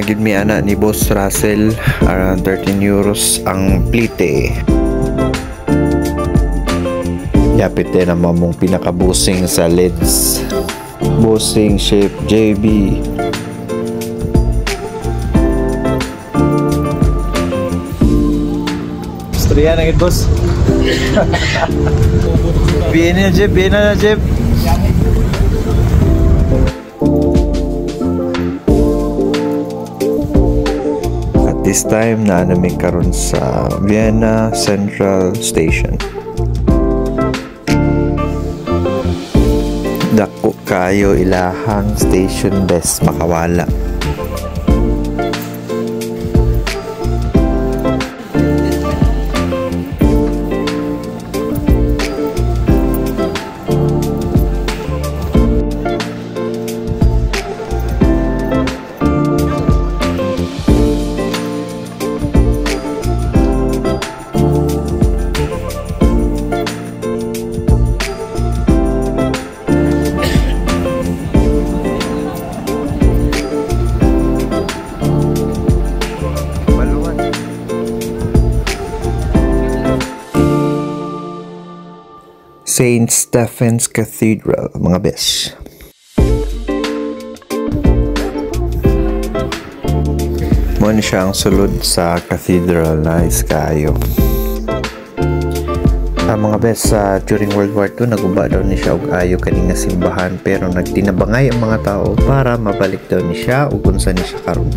Nagid mi ana ni Boss Russell around 13 euros ang plite. Yapit din ang mamong pinakabusing sa LEDs. Busing shape JB. Storya na gid boss. Biyen na Jeep. This time na namin karon sa Vienna Central Station. Dako kayo ilahang station best makawala. St. Stephen's Cathedral, mga besh. Muna siya ang sulod sa cathedral na iskayo. Mga besh, during World War II, naguba daw ni siya og ayo kaning nga simbahan, pero nagtinabangay ang mga tao para mabalik daw ni siya ug unsa ni siya karon.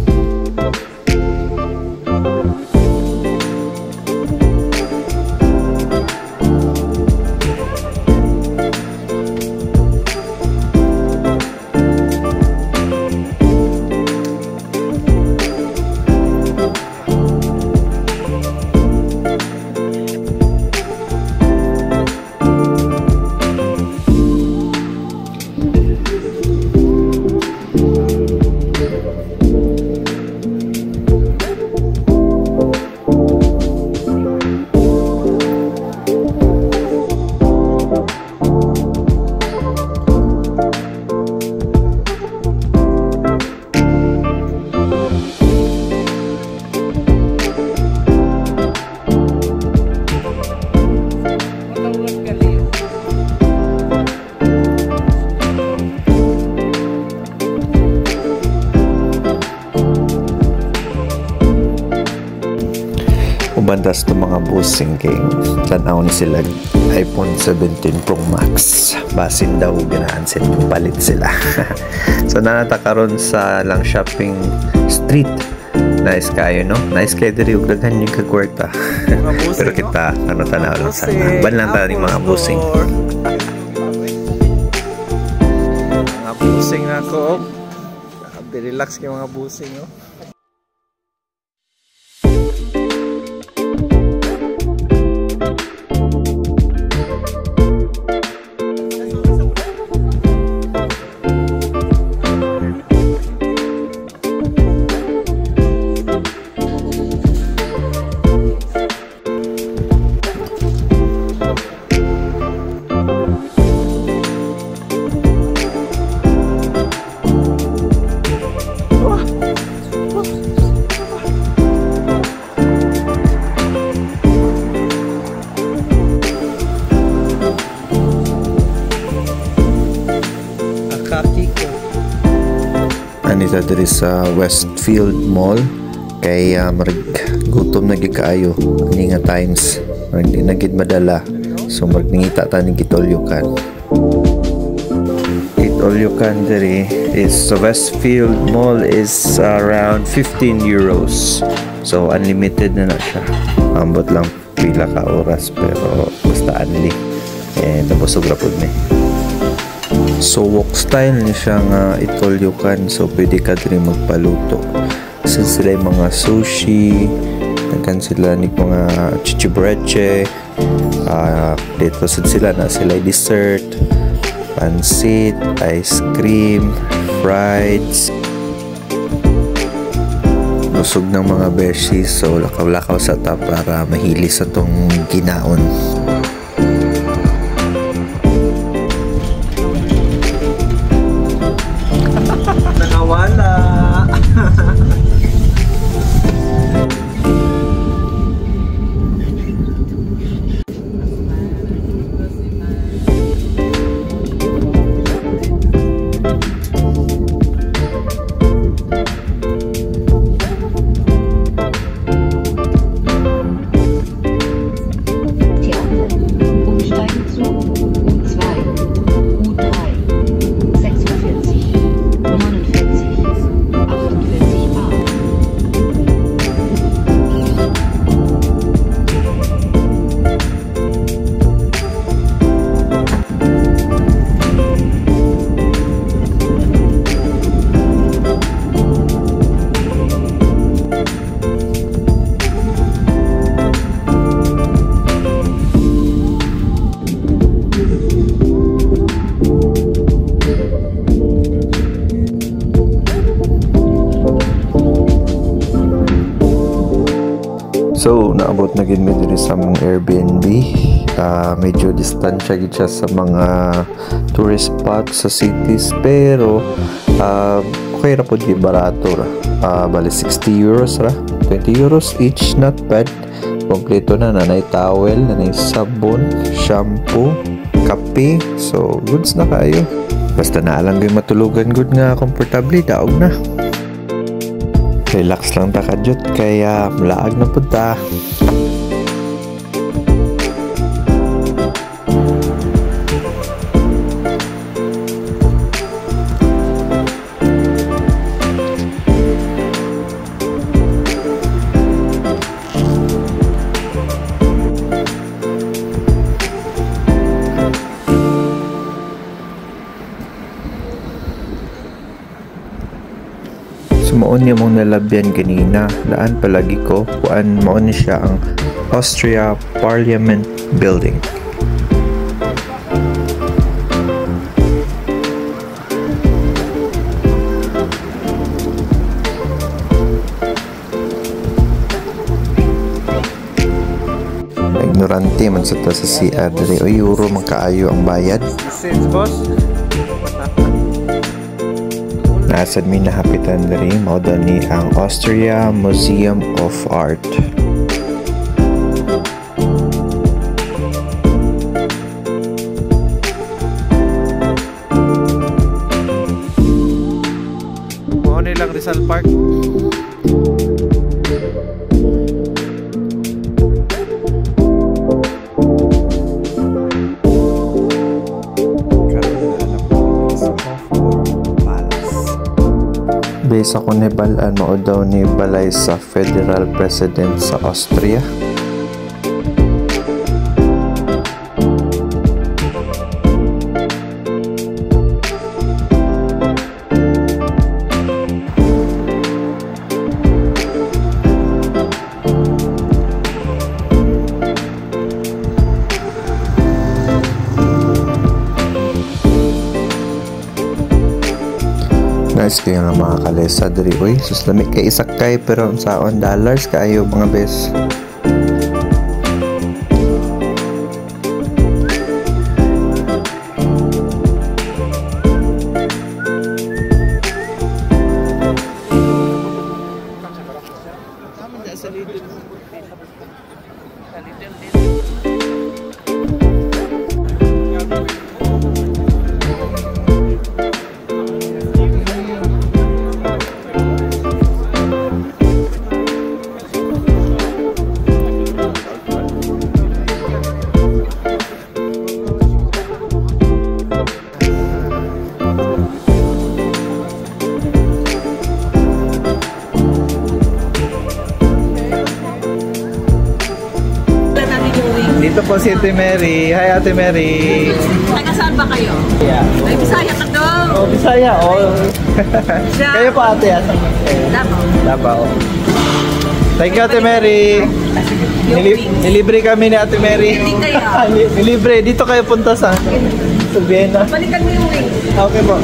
Bandas to mga busing king tanaw ni sila iPhone 17 Pro Max basin daw ganahan sila palit sila. So nanata karon sa lang shopping street. Nice kayo no, nice kayo diri ug daghan yung kagwarta. Pero kita ano tanaw lang sa ban lang ta ning mga busing. Mga busing na ko. Relax kay mga busing oh. Anita diri sa Westfield Mall kay gutom na gid kaayo ani nga times di na gid madala so magningita ta ning gitolyokan. Gitolyokan diri is sa Westfield Mall is around 15 euros. So unlimited na siya. Ambot lang pila ka oras pero basta unli. Nabusog ra pud ni. So wok style ni siya nga itolyokan, so pwede ka diri magpaluto. Kasi sila yung mga sushi, nagkan sila ni mga chichibreche, dito sila na sila dessert, pansit, ice cream, frieds. Busog ng mga beshies, so lakaw-lakaw sa top para mahilis sa tong ginaon. Nakawala. So naabot na gid mi diri sa mong Airbnb. Medyo distansya gid siya sa mga tourist spots sa cities, pero okay ra pud gid, barato ra. Bali 60 euros ra, 20 euros each, not bad. Kompleto na, nanay towel, nanay sabon, shampoo, kape, so goods na kayo. Basta naalang yung matulugan good nga komportable, daog na. Relax lang ta kadyot, kaya mulaag na punta. Sumoon niya mong nalabyan kanina, daan palagi ko, kuan maon siya ang Austria Parliament Building. Ignorante man sa ta sa CR diri, o euro man kaayo ang bayad. Since boss. Nasad mi nahapitan diri, mao ni ang Austria Museum of Art. Mao ni lang Rizal Park. Sa Kunebalan, mao daw ni balay sa Federal President sa Austria. Nice kayo nga mga kalesa diri, uy, suslamik kay isakay, pero sa $1 kaayo mga bes. Dito po si Ate Mary. Hi Ate Mary. Taga saan ba kayo? Yeah. Ay, Bisaya ka daw. Oh, Bisaya. Oh. Kayo po ate. Davao. Davao. Thank you Ate Mary. Nilibre kami ni Ate Mary. Hindi kayo. Nilibre. Dito kayo punta sa Vienna. Balikan mo yung wings. Okay po.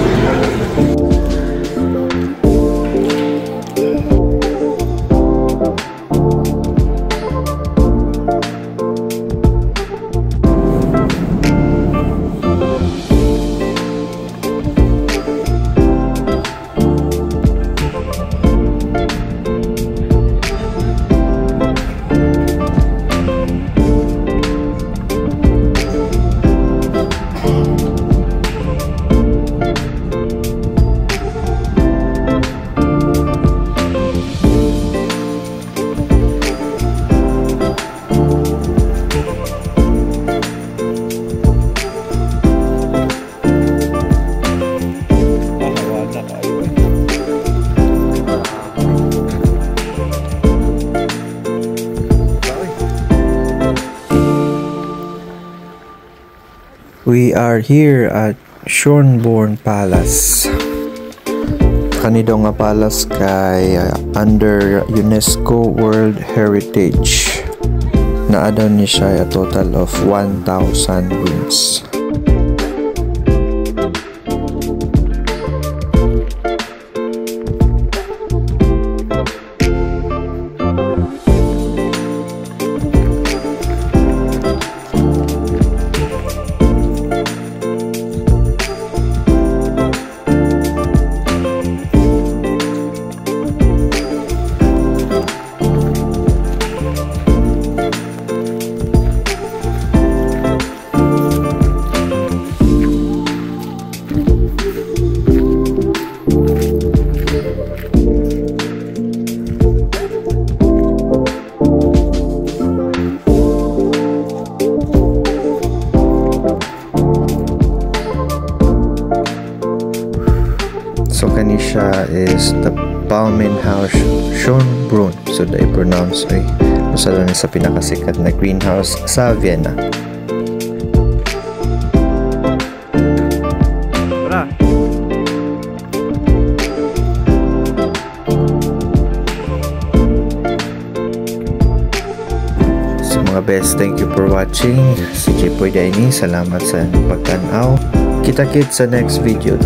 We are here at Schönborn Palace. Kanido nga palace kay under UNESCO World Heritage. Naadaw ni siya a total of 1,000 rooms. ini siya is the Palmenhaus Schönbrunn. So I pronounce ay usa lang sa pinakasikat na greenhouse sa Vienna. Mga best, thank you for watching. Si Jipoy Daini, salamat sa pagtanaw. Kita-kits sa next video.